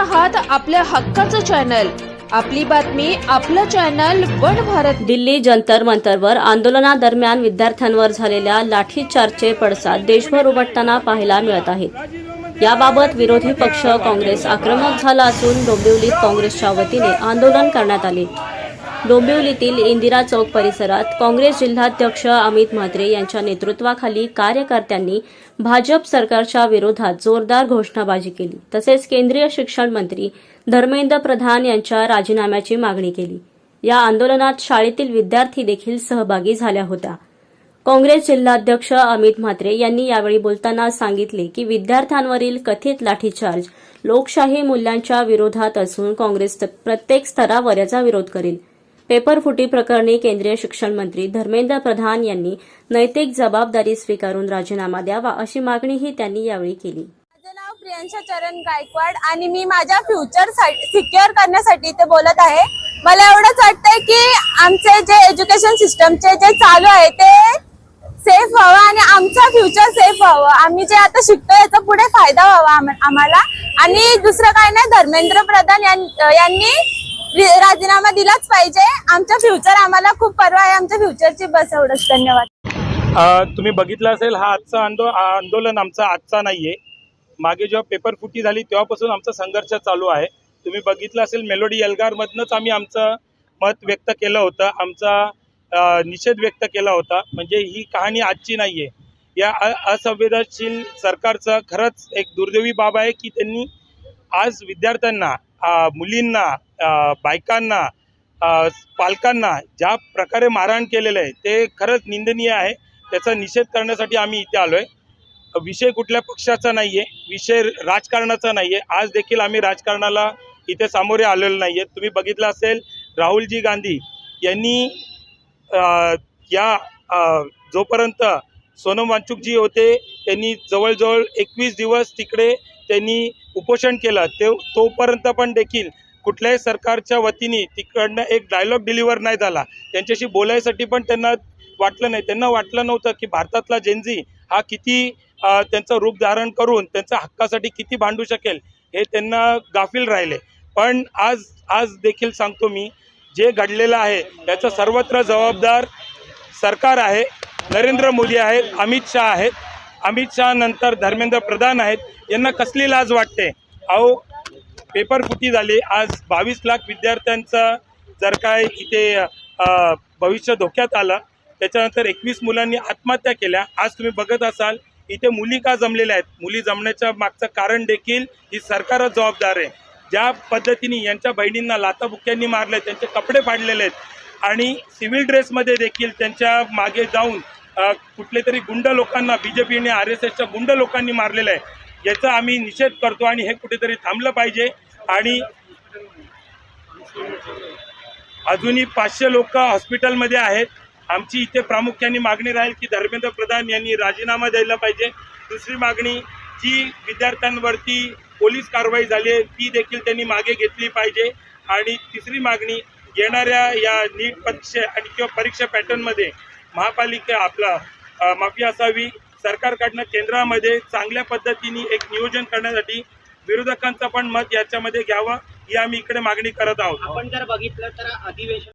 आहात आपल्या हक्काचं चॅनल, आपली बातमी आपलं चॅनल वन भारत। दिल्ली जंतर मंतरवर आंदोलनादरम्यान विद्यार्थ्यांवर झालेल्या लाठीचार्जचे पडसाद देशभर उमटताना पाहायला मिळत आहेत। याबाबत विरोधी पक्ष काँग्रेस आक्रमक झाला असून डोंबिवलीत काँग्रेसच्या वतीने आंदोलन करण्यात आले। डोंबिवलीतील इंदिरा चौक परिसरात काँग्रेस जिल्हाध्यक्ष अमित म्हात्रे यांच्या नेतृत्वाखाली कार्यकर्त्यांनी भाजप सरकारच्या विरोधात जोरदार घोषणाबाजी केली, तसेच केंद्रीय शिक्षण मंत्री धर्मेंद्र प्रधान यांच्या राजीनाम्याची मागणी केली। या आंदोलनात शाळेतील विद्यार्थी देखील सहभागी झाल्या होत्या। काँग्रेस जिल्हाध्यक्ष अमित म्हात्रे यांनी यावेळी बोलताना सांगितले की विद्यार्थ्यांवरील कथित लाठीचार्ज लोकशाही मूल्यांच्या विरोधात असून काँग्रेस प्रत्येक स्तरावर याचा विरोध करेल। पेपरफुटी प्रकरणी केंद्रीय शिक्षण मंत्री धर्मेंद्र प्रधान यांनी नैतिक जबाबदारी स्वीकारून राजीनामा द्यावा अशी मागणीही त्यांनी यावेळी केली। माझे नाव प्रियांशा चरण गायकवाड आणि मी माझ्या फ्युचर सिक्युअर करण्यासाठी इथे बोलत आहे। मला एवढंच वाटतंय की आमचे जे एज्युकेशन सिस्टमचे जे चालू आहे ते सेफ व्हावं आणि आमचा फ्युचर सेफ व्हावं। आम्ही जे आता शिकतो याचा पुढे फायदा व्हावा आम्हाला। आणि दुसरं काय नाही, धर्मेंद्र प्रधान यांनी राजीनामा दिलाच पाहिजे। आमचा फ्युचर आम्हाला खूप परवा आहे, आमच्या फ्युचरची बस। एवढंच, धन्यवाद। तुम्ही बघितलं असेल, हा आजचा आंदोलन आमचा आजचा नाहीये। मागे जेव्हा पेपर फुटी झाली तेव्हापासून आमचा संघर्ष चालू आहे। तुम्ही बघितलं असेल, मेलोडी एल्गारमधनंच आम्ही आमचं मत व्यक्त केलं होतं, आमचा निषेध व्यक्त केला होता। म्हणजे ही कहाणी आजची नाहीये। या असंवेदनशील सरकारचं खरंच एक दुर्दैवी बाब आहे की त्यांनी आज विद्यार्थ्यांना, मुलींना, बायकांना, पालकांना ज्या प्रकारे मारहाण केलेलं आहे ते खरंच निंदनीय आहे। त्याचा निषेध करण्यासाठी आम्ही इथे आलोय। विषय कुठल्या पक्षाचा नाहीये, विषय राजकारणाचा नाहीये। आज देखील आम्ही राजकारणाला इथे सामोरे आलेलो नाहीये। तुम्ही बघितलं असेल, राहुलजी गांधी यांनी जोपर्यंत सोनम वांगचुकजी होते त्यांनी जवळजवळ 21 दिवस तिकडे त्यांनी उपोषण केलं। तोपर्यंत पण देखील कुठल्याही सरकारच्या वतीने तिकडनं एक डायलॉग डिलिव्हर नाही झाला। त्यांच्याशी बोलायसाठी पण त्यांना वाटलं नाही। त्यांना वाटलं नव्हतं की भारतातला जेनझी हा किती त्यांचं रूप धारण करून त्यांच्या हक्कासाठी किती भांडू शकेल, हे त्यांना गाफील राहिले। पण आज देखील सांगतो मी, जे घडलेलं आहे त्याचं सर्वत्र जबाबदार सरकार आहे। नरेंद्र मोदी आहेत, अमित शहा आहेत, अमित शहा नंतर धर्मेंद्र प्रधान आहेत। यांना कसली लाज वाटते? अहो, पेपर फुटी झाली, आज 22 लाख विद्यार्थ्यांचं जर काय इथे भविष्य धोक्यात आलं, त्याच्यानंतर 21 मुलांनी आत्महत्या केल्या। आज तुम्ही बघत असाल इथे मुली का जमलेल्या आहेत? मुली जमण्याच्या मागचं कारण देखील ही सरकारच जबाबदार आहे। ज्या पद्धतीने यांच्या बहिणींना लाथाबुक्क्यांनी मारले, त्यांचे कपडे फाडलेले आहेत आणि सिव्हिल ड्रेसमध्ये देखील त्यांच्या मागे जाऊन कुठले तरी गुंड लोकांना, BJP आणि RSSच्या गुंड लोकांनी मारलेलं आहे। याचा आम्ही निषेध करतो आणि हे कुठेतरी थांबलं पाहिजे। आणि अजूनही 500 लोक हॉस्पिटलमध्ये आहेत। आमची इथे प्रामुख्याने मागणी राहील की धर्मेंद्र प्रधान यांनी राजीनामा द्यायला पाहिजे। दुसरी मागणी, जी विद्यार्थ्यांवरती पोलीस कारवाई झाली आहे ती देखील त्यांनी मागे घेतली पाहिजे। आणि तिसरी मागणी, येणाऱ्या या नीट परीक्षा आणि किंवा परीक्षा पॅटर्नमध्ये महापालिका माफी असावी। सरकारकडनं केंद्रामध्ये चांगल्या पद्धतीने एक नियोजन करण्यासाठी विरोधकांचं पण मत याच्यामध्ये घ्यावं, ही आम्ही इकडे मागणी करत आहोत। आपण जर बघितलं तर अधिवेशन